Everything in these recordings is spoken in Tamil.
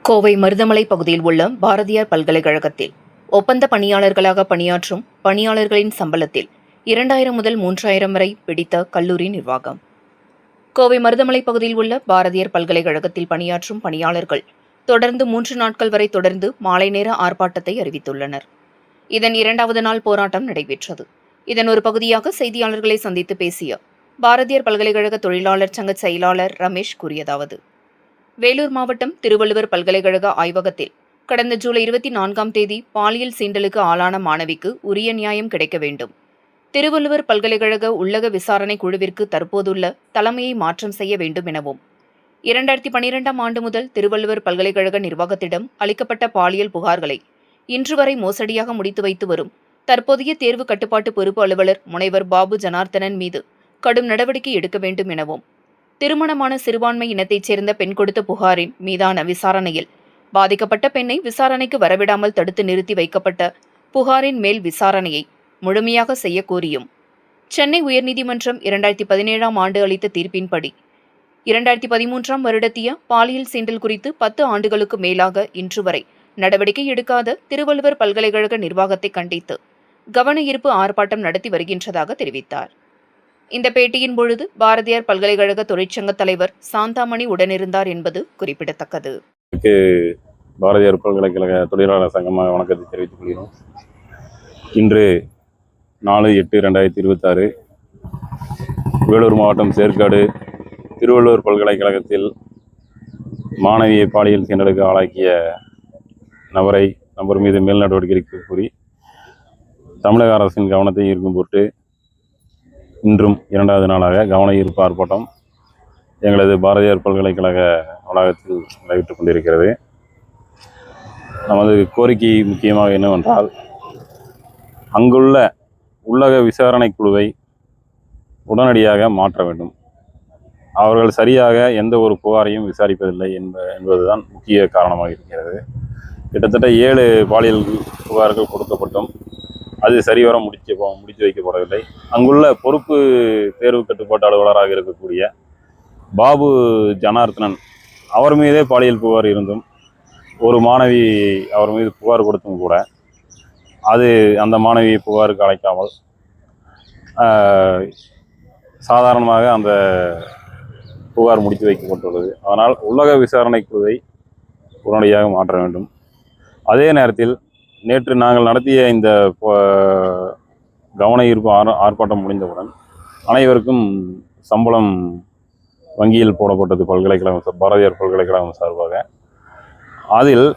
கோவை மருதமலை பகுதியில் உள்ள பாரதியார் பல்கலைக்கழகத்தில் ஒப்பந்த பணியாளர்களாக பணியாற்றும் பணியாளர்களின் சம்பளத்தில் 2000 முதல் 3000 வரை பிடித்த கல்லூரி நிர்வாகம். கோவை மருதமலை பகுதியில் உள்ள பாரதியார் பல்கலைக்கழகத்தில் பணியாற்றும் பணியாளர்கள் தொடர்ந்து 3 நாட்கள் வரை தொடர்ந்து மாலை நேர ஆர்ப்பாட்டத்தை அறிவித்துள்ளனர். இதன் 2வது நாள் போராட்டம் நடைபெற்றது. இதன் ஒரு பகுதியாக செய்தியாளர்களை சந்தித்து பேசிய பாரதியார் பல்கலைக்கழக தொழிலாளர் சங்க செயலாளர் ரமேஷ் கூறியதாவது: வேலூர் மாவட்டம் திருவள்ளுவர் பல்கலைக்கழக ஆய்வகத்தில் கடந்த ஜூலை 24ஆம் தேதி பாலியல் சீண்டலுக்கு ஆளான மாணவிக்கு உரிய நியாயம் கிடைக்க வேண்டும். திருவள்ளுவர் பல்கலைக்கழக உள்ளக விசாரணை குழுவிற்கு தற்போதுள்ள தலைமையை மாற்றம் செய்ய வேண்டும் எனவும், 2012ஆம் ஆண்டு முதல் திருவள்ளுவர் பல்கலைக்கழக நிர்வாகத்திடம் அளிக்கப்பட்ட பாலியல் புகார்களை இன்று வரை மோசடியாக முடித்து வைத்து வரும் தற்போதைய தேர்வு கட்டுப்பாட்டு பொறுப்பு அலுவலர் முனைவர் பாபு ஜனார்த்தனன் மீது கடும் நடவடிக்கை எடுக்க வேண்டும் எனவும், திருமணமான சிறுபான்மை இனத்தைச் சேர்ந்த பெண் கொடுத்த புகாரின் மீதான விசாரணையில் பாதிக்கப்பட்ட பெண்ணை விசாரணைக்கு வரவிடாமல் தடுத்து நிறுத்தி வைக்கப்பட்ட புகாரின் மேல் விசாரணையை முழுமையாக செய்ய கோரியும், சென்னை உயர்நீதிமன்றம் 2017ஆம் ஆண்டு அளித்த தீர்ப்பின்படி 2013ஆம் வருடத்திய பாலியல் சீண்டல் குறித்து 10 ஆண்டுகளுக்கு மேலாக இன்று வரை நடவடிக்கை எடுக்காத திருவள்ளுவர் பல்கலைக்கழக நிர்வாகத்தை கண்டித்து கவன ஈர்ப்பு ஆர்ப்பாட்டம் நடத்தி வருகின்றதாக தெரிவித்தார். இந்த பேட்டியின் பொழுது பாரதியார் பல்கலைக்கழக தொழிற்சங்க தலைவர் சாந்தாமணி உடனிருந்தார் என்பது குறிப்பிடத்தக்கது. பாரதியார் பல்கலைக்கழக தொழிலாளர் சங்கமாக வணக்கத்தை தெரிவித்துக் கொள்கிறோம். இன்று 4/8/2026 வேலூர் மாவட்டம் சேர்க்காடு திருவள்ளுவர் பல்கலைக்கழகத்தில் மாணவியை பாலியல் சீண்டலுக்கு ஆளாக்கிய நபர் மீது மேல் நடவடிக்கை கூறி தமிழக அரசின் கவனத்தை ஈர்க்கும் பொருட்டு இன்றும் 2வது நாளாக கவன ஈர்ப்பு ஆர்ப்பாட்டம் எங்களது பாரதியார் பல்கலைக்கழக வளாகத்தில் நடைபெற்றுக் கொண்டிருக்கிறது. நமது கோரிக்கை முக்கியமாக என்னவென்றால், அங்குள்ள உள்ளக விசாரணை குழுவை உடனடியாக மாற்ற வேண்டும். அவர்கள் சரியாக எந்த ஒரு புகாரையும் விசாரிப்பதில்லை என்பதுதான் முக்கிய காரணமாக இருக்கிறது. கிட்டத்தட்ட 7 பாலியல் புகார்கள் கொடுக்கப்பட்டும் அது சரிவர முடித்து வைக்கப்படவில்லை. அங்குள்ள பொறுப்பு தேர்வு கட்டுப்பாட்டு அலுவலராக இருக்கக்கூடிய பாபு ஜனார்த்தனன் அவர் மீதே பாலியல் புகார் இருந்தும், ஒரு மாணவி அவர் மீது புகார் கொடுத்தும் கூட அந்த மாணவியை புகாருக்கு அழைக்காமல் சாதாரணமாக அந்த புகார் முடித்து வைக்கப்பட்டுள்ளது. அதனால் உள்ளக விசாரணை குழுவை உடனடியாக மாற்ற வேண்டும். அதே நேரத்தில் நேற்று நாங்கள் நடத்திய இந்த கவன ஈர்ப்பு ஆர்ப்பாட்டம் முடிந்தவுடன் அனைவருக்கும் சம்பளம் வங்கியில் போடப்பட்டது. பாரதியார் பல்கலைக்கழகம் சார்பாக அதில்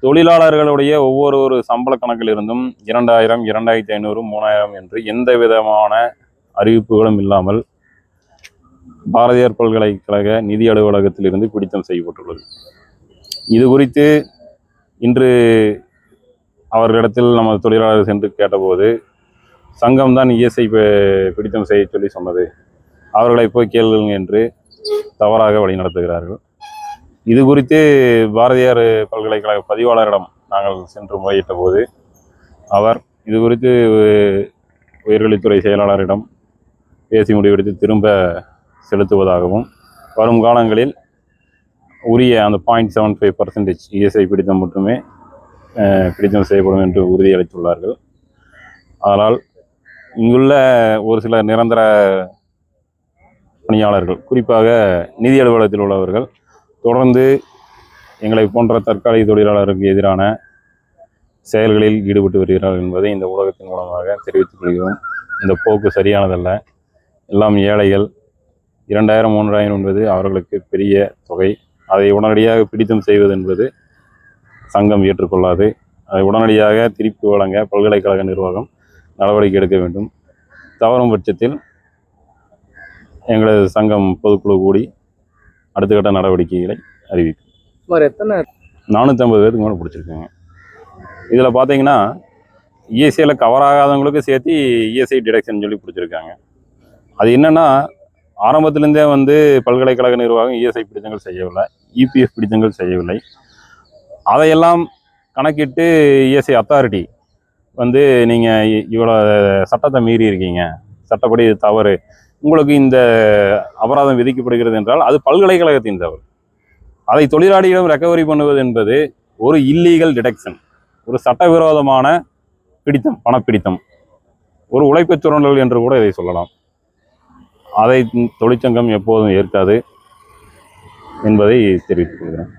தொழிலாளர்களுடைய ஒவ்வொரு சம்பள கணக்கிலிருந்தும் 2000, 2500, 3000 என்று எந்த விதமான அறிவிப்புகளும் இல்லாமல் பாரதியார் பல்கலைக்கழக நிதி அலுவலகத்திலிருந்து பிடித்தம் செய்யப்பட்டுள்ளது. இது குறித்து இன்று அவர்களிடத்தில் நமது தொழிலாளர்கள் சென்று கேட்டபோது, சங்கம்தான் இஎஸ்ஐ பிடித்தம் செய்ய சொல்லி சொன்னது, அவர்களை போய் கேளுங்கள் என்று தவறாக வழிநடத்துகிறார்கள். இது குறித்து பாரதியார் பல்கலைக்கழக பதிவாளரிடம் நாங்கள் சென்று முறையிட்ட போது அவர் இது குறித்து உயர்கல்வித்துறை செயலாளரிடம் பேசி முடிவெடுத்து திரும்ப செலுத்துவதாகவும், வரும் காலங்களில் உரிய அந்த 0.75% இஎஸ்ஐ பிடித்தம் மட்டுமே பிடித்தம் செய்யப்படும் என்று உறுதியளித்துள்ளார்கள். அதனால் இங்குள்ள ஒரு சில நிரந்தர பணியாளர்கள், குறிப்பாக நிதி அலுவலகத்தில் உள்ளவர்கள், தொடர்ந்து எங்களை போன்ற தற்காலிக தொழிலாளருக்கு எதிரான செயல்களில் ஈடுபட்டு வருகிறார்கள் என்பதை இந்த ஊடகத்தின் மூலமாக தெரிவித்துக் கொள்கிறோம். இந்த போக்கு சரியானதல்ல. எல்லாம் ஏழைகள். 2000, 3000 என்பது அவர்களுக்கு பெரிய தொகை. அதை உடனடியாக பிடித்தம் செய்வது என்பது சங்கம் ஏற்றுக்கொள்ளாது. அதை உடனடியாக திருப்பி வழங்க பல்கலைக்கழக நிர்வாகம் நடவடிக்கை எடுக்க வேண்டும். தவறும் பட்சத்தில் எங்களது சங்கம் பொதுக்குழு கூடி அடுத்த கட்ட நடவடிக்கைகளை அறிவிக்கும். 450 பேருக்கு மேலே பிடிச்சிருக்காங்க. இதில் பார்த்தீங்கன்னா இஎஸ்ஐயில் கவர் ஆகாதவங்களுக்கு சேர்த்து இஎஸ்ஐ டிடக்ஷன் சொல்லி பிடிச்சிருக்காங்க. அது என்னென்னா, ஆரம்பத்திலேருந்தே பல்கலைக்கழக நிர்வாகம் இஎஸ்ஐ பிடித்தங்கள் செய்யவில்லை, இபிஎஃப் பிடித்தங்கள் செய்யவில்லை. அதையெல்லாம் கணக்கிட்டு இஎஸ்ஐ அத்தாரிட்டி நீங்கள் இவ்வளோ சட்டத்தை மீறி இருக்கீங்க, சட்டப்படி இது தவறு, உங்களுக்கு இந்த அபராதம் விதிக்கப்படுகிறது என்றால் அது பல்கலைக்கழகத்தின் தவறு. அதை தொழிலாளியிடம் ரெக்கவரி பண்ணுவது என்பது ஒரு இல்லீகல் டிடக்ஷன், ஒரு சட்டவிரோதமான பிடித்தம், பணப்பிடித்தம், ஒரு உழைப்புச் சுரண்டல் என்று கூட இதை சொல்லலாம். அதை தொழிற்சங்கம் எப்போதும் ஏற்காது என்பதை தெரிவித்துக் கொள்கிறேன்.